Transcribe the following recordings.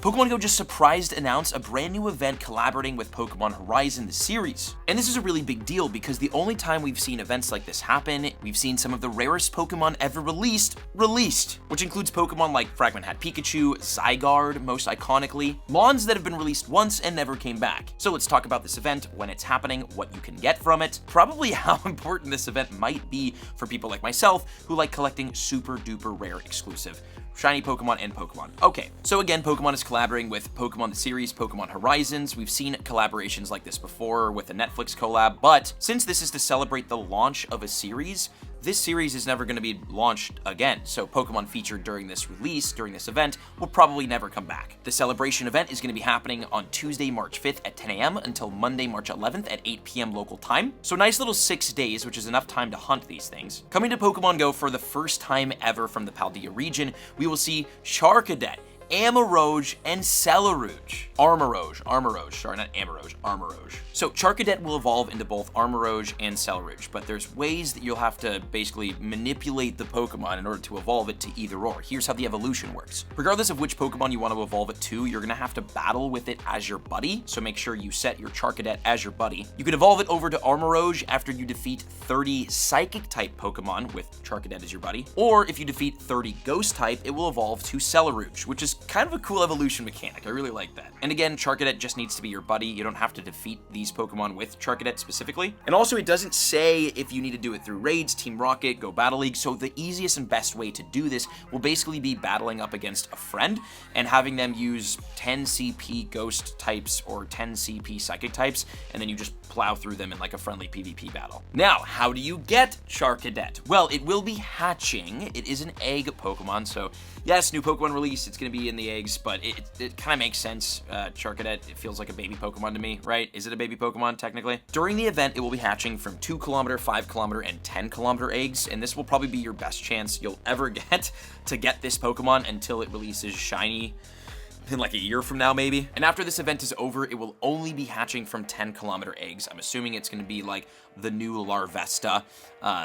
Pokemon Go just surprised announced a brand new event collaborating with Pokemon Horizon, the series. And this is a really big deal because the only time we've seen events like this happen, we've seen some of the rarest Pokemon ever released, which includes Pokemon like Fragment Hat Pikachu, Zygarde, most iconically, Mons that have been released once and never came back. So let's talk about this event, when it's happening, what you can get from it, probably how important this event might be for people like myself who like collecting super duper rare exclusive shiny Pokemon and Pokemon. Okay, so again, Pokemon is collaborating with Pokemon the series, Pokemon Horizons. We've seen collaborations like this before with a Netflix collab, but since this is to celebrate the launch of a series, this series is never going to be launched again, so Pokemon featured during this release, during this event, will probably never come back. The celebration event is going to be happening on Tuesday, March 5th at 10 a.m. until Monday, March 11th at 8 p.m. local time. So nice little 6 days, which is enough time to hunt these things. Coming to Pokemon Go for the first time ever from the Paldea region, we will see Charcadet, Amaroj, and Celerouge. Armoroj, sorry, not Amaroj, Armoroj. So Charcadet will evolve into both Armoroj and Celerouge, but there's ways that you'll have to basically manipulate the Pokemon in order to evolve it to either or. Here's how the evolution works. Regardless of which Pokemon you want to evolve it to, you're gonna have to battle with it as your buddy, so make sure you set your Charcadet as your buddy. You can evolve it over to Armoroj after you defeat 30 Psychic-type Pokemon with Charcadet as your buddy, or if you defeat 30 Ghost-type, it will evolve to Celerouge, which is kind of a cool evolution mechanic. I really like that. And again, Charcadet just needs to be your buddy. You don't have to defeat these Pokemon with Charcadet specifically. And also, it doesn't say if you need to do it through raids, Team Rocket, Go Battle League, so the easiest and best way to do this will basically be battling up against a friend and having them use 10 CP Ghost types or 10 CP Psychic types, and then you just plow through them in like a friendly PvP battle. Now, how do you get Charcadet? Well, it will be hatching. It is an egg Pokemon, so yes, new Pokemon release, it's going to be in the eggs, but it kind of makes sense. Charcadet, it feels like a baby Pokemon to me, right? Is it a baby Pokemon, technically? During the event, it will be hatching from 2 kilometer, 5 kilometer, and 10 kilometer eggs, and this will probably be your best chance you'll ever get to get this Pokemon until it releases shiny in like a year from now, maybe. And after this event is over, it will only be hatching from 10 kilometer eggs. I'm assuming it's going to be like the new Larvesta,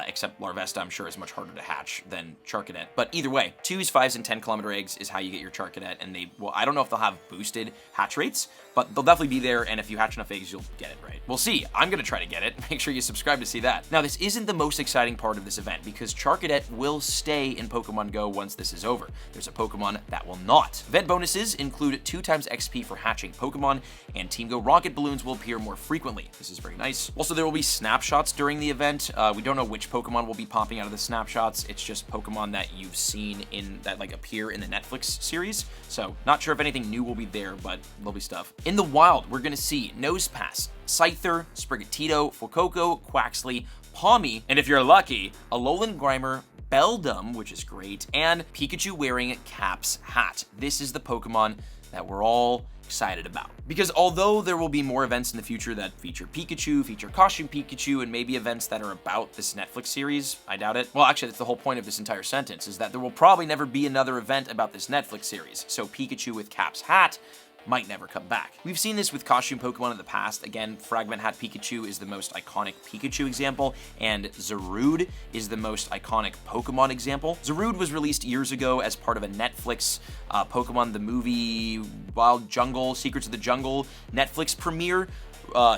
except Larvesta I'm sure is much harder to hatch than Charcadet. But either way, 2s, 5s, and 10 kilometer eggs is how you get your Charcadet, and I don't know if they'll have boosted hatch rates, but they'll definitely be there, and if you hatch enough eggs, you'll get it, right? We'll see. I'm going to try to get it. Make sure you subscribe to see that. Now, this isn't the most exciting part of this event, because Charcadet will stay in Pokemon Go once this is over. There's a Pokemon that will not. Event bonuses include 2 times XP for hatching Pokemon, and Team Go rocket balloons will appear more frequently. This is very nice. Also, there will be snapshots during the event. We don't know which Pokemon will be popping out of the snapshots. It's just Pokemon that you've seen that like appear in the Netflix series. So not sure if anything new will be there, but there'll be stuff. In the wild, we're gonna see Nosepass, Scyther, Sprigatito, Fuecoco, Quaxley, Pawmi, and if you're lucky, Alolan Grimer, Beldum, which is great, and Pikachu wearing Cap's hat. This is the Pokemon that we're all excited about. Because although there will be more events in the future that feature Pikachu, feature Costume Pikachu, and maybe events that are about this Netflix series, I doubt it. Well, actually, that's the whole point of this entire sentence, is that there will probably never be another event about this Netflix series. So Pikachu with Cap's hat might never come back. We've seen this with costume Pokemon in the past. Again, Fragment Hat Pikachu is the most iconic Pikachu example, and Zarude is the most iconic Pokemon example. Zarude was released years ago as part of a Netflix Pokemon the movie Wild Jungle, Secrets of the Jungle Netflix premiere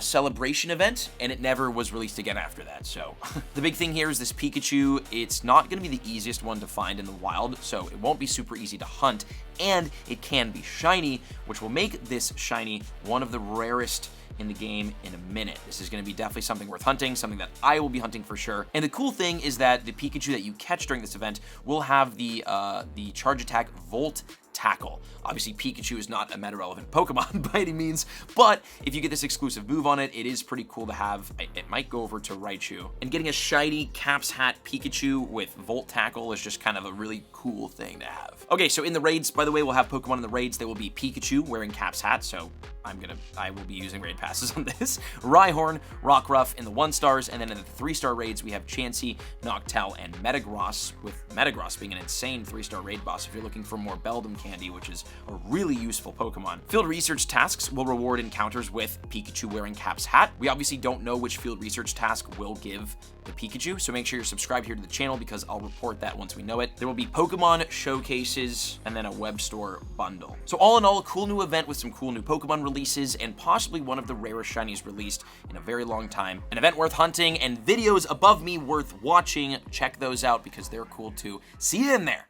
celebration event, and it never was released again after that. So the big thing here is this Pikachu. It's not going to be the easiest one to find in the wild, so it won't be super easy to hunt, and it can be shiny, which will make this shiny one of the rarest in the game in a minute. This is going to be definitely something worth hunting, something that I will be hunting for sure. And the cool thing is that the Pikachu that you catch during this event will have the Charge Attack Volt Tackle. Obviously, Pikachu is not a meta-relevant Pokemon by any means, but if you get this exclusive move on it, it is pretty cool to have. It might go over to Raichu. And getting a shiny Cap's Hat Pikachu with Volt Tackle is just kind of a really cool thing to have. Okay, so in the raids, by the way, we'll have Pokemon in the raids. They will be Pikachu wearing Cap's Hat, so I will be using raid passes on this. Rhyhorn, Rockruff in the 1-stars, and then in the 3-star raids, we have Chansey, Noctowl, and Metagross, with Metagross being an insane 3-star raid boss if you're looking for more Beldum candy, which is a really useful Pokemon. Field research tasks will reward encounters with Pikachu wearing Cap's hat. We obviously don't know which field research task will give the Pikachu, so make sure you're subscribed here to the channel because I'll report that once we know it. There will be Pokemon showcases and then a web store bundle. So all in all, a cool new event with some cool new Pokemon releases and possibly one of the rarest shinies released in a very long time. An event worth hunting and videos above me worth watching. Check those out because they're cool too. See you in there.